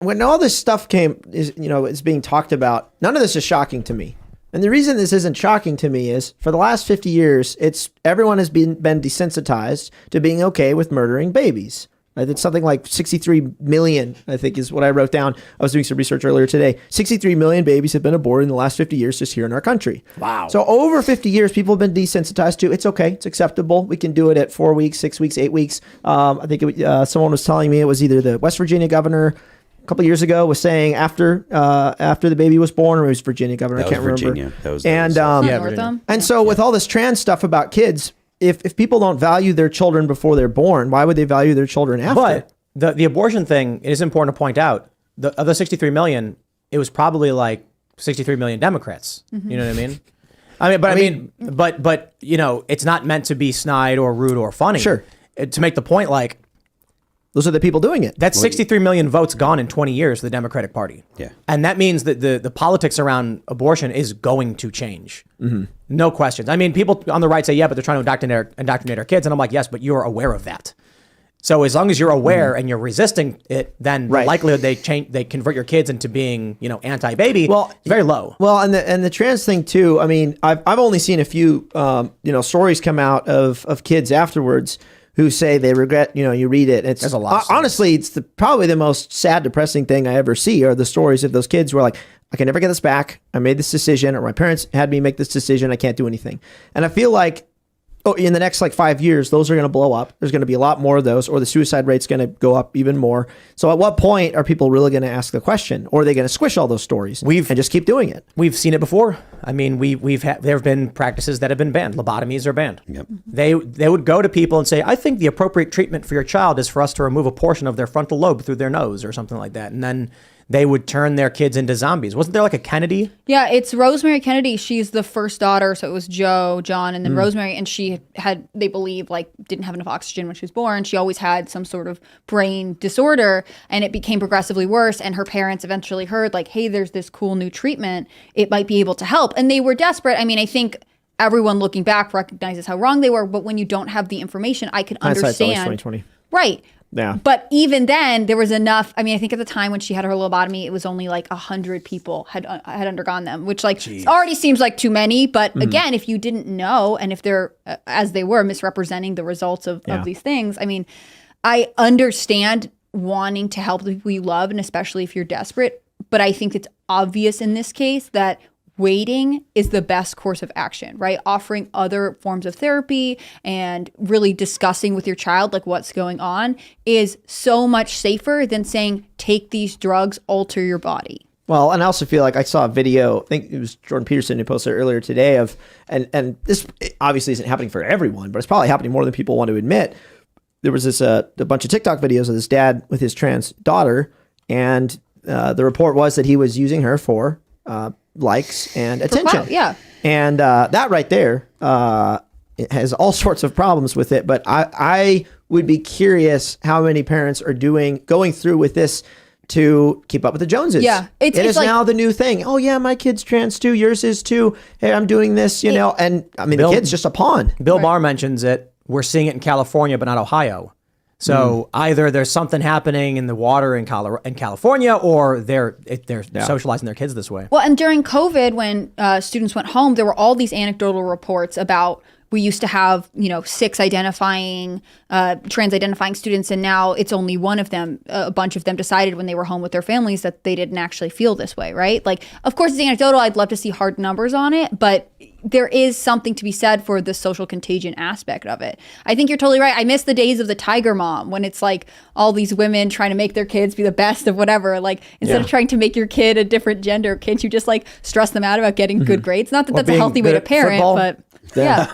when all this stuff is being talked about, none of this is shocking to me. And the reason this isn't shocking to me is for the last 50 years, everyone has been desensitized to being okay with murdering babies. It's something like 63 million, I think is what I wrote down. I was doing some research earlier today. 63 million babies have been aborted in the last 50 years just here in our country. Wow. So over 50 years, people have been desensitized to it's okay. It's acceptable. We can do it at 4 weeks, 6 weeks, 8 weeks. I think someone was telling me it was either the West Virginia governor a couple of years ago was saying after the baby was born, or it was Virginia governor. I can't remember. Virginia. And so with all this trans stuff about kids, if people don't value their children before they're born, why would they value their children after? But the abortion thing, it is important to point out, of the 63 million, it was probably like 63 million Democrats. You know what I mean? But you know, it's not meant to be snide or rude or funny. Sure. To make the point, like, those are the people doing it. That's 63 million votes gone in 20 years for the Democratic Party. Yeah. And that means that the politics around abortion is going to change. No questions. I mean, people on the right say, yeah, but they're trying to indoctrinate our kids. And I'm like, yes, but you're aware of that. So as long as you're aware and you're resisting it, then the likelihood they convert your kids into being, anti-baby, is very low. Well, and the trans thing too. I mean, I've only seen a few, stories come out of kids afterwards who say they regret, you read it. There's a lot. Honestly, it's probably the most sad, depressing thing I ever see are the stories of those kids who are like, I can never get this back. I made this decision, or my parents had me make this decision. I can't do anything. And I feel like, in the next 5 years, those are going to blow up. There's going to be a lot more of those, or the suicide rate's going to go up even more. So at what point are people really going to ask the question, or are they going to squish all those stories and just keep doing it? We've seen it before. I mean, there have been practices that have been banned. Lobotomies are banned. Yep. They would go to people and say, I think the appropriate treatment for your child is for us to remove a portion of their frontal lobe through their nose or something like that. And then they would turn their kids into zombies. Wasn't there like a Kennedy? Yeah, it's Rosemary Kennedy. She's the first daughter. So it was Joe, John, and then Rosemary. And she had, they believe, didn't have enough oxygen when she was born. She always had some sort of brain disorder, and it became progressively worse. And her parents eventually heard, hey, there's this cool new treatment. It might be able to help. And they were desperate. I mean, I think everyone looking back recognizes how wrong they were. But when you don't have the information, I can understand. Hindsight's always 20/20. Right. Yeah. But even then, there was enough. I mean, I think at the time when she had her lobotomy, it was only 100 people had undergone them, which already seems like too many. But again, if you didn't know, and if they're, as they were, misrepresenting the results of these things, I mean, I understand wanting to help the people you love, and especially if you're desperate. But I think it's obvious in this case that waiting is the best course of action, right? Offering other forms of therapy and really discussing with your child what's going on is so much safer than saying, take these drugs, alter your body. Well, and I also feel like I saw a video, I think it was Jordan Peterson who posted earlier today of, and this obviously isn't happening for everyone, but it's probably happening more than people want to admit. There was this a bunch of TikTok videos of this dad with his trans daughter, and the report was that he was using her for likes and attention. And that right there it has all sorts of problems with it. But I would be curious how many parents are going through with this to keep up with the Joneses. Yeah. It is now the new thing. Oh yeah, my kid's trans too. Yours is too. Hey, I'm doing this, and I mean, the kid's just a pawn. Bill Barr mentions it. We're seeing it in California, but not Ohio. So either there's something happening in the water in California, or they're socializing their kids this way. Well, and during COVID, when students went home, there were all these anecdotal reports about we used to have, 6 trans identifying students, and now it's only one of them. A bunch of them decided when they were home with their families that they didn't actually feel this way, right? Of course, it's anecdotal. I'd love to see hard numbers on it, but there is something to be said for the social contagion aspect of it. I think you're totally right. I miss the days of the Tiger Mom, when it's all these women trying to make their kids be the best of whatever. Instead of trying to make your kid a different gender, can't you just stress them out about getting good grades? Not that that's a healthy way to parent, football. but yeah.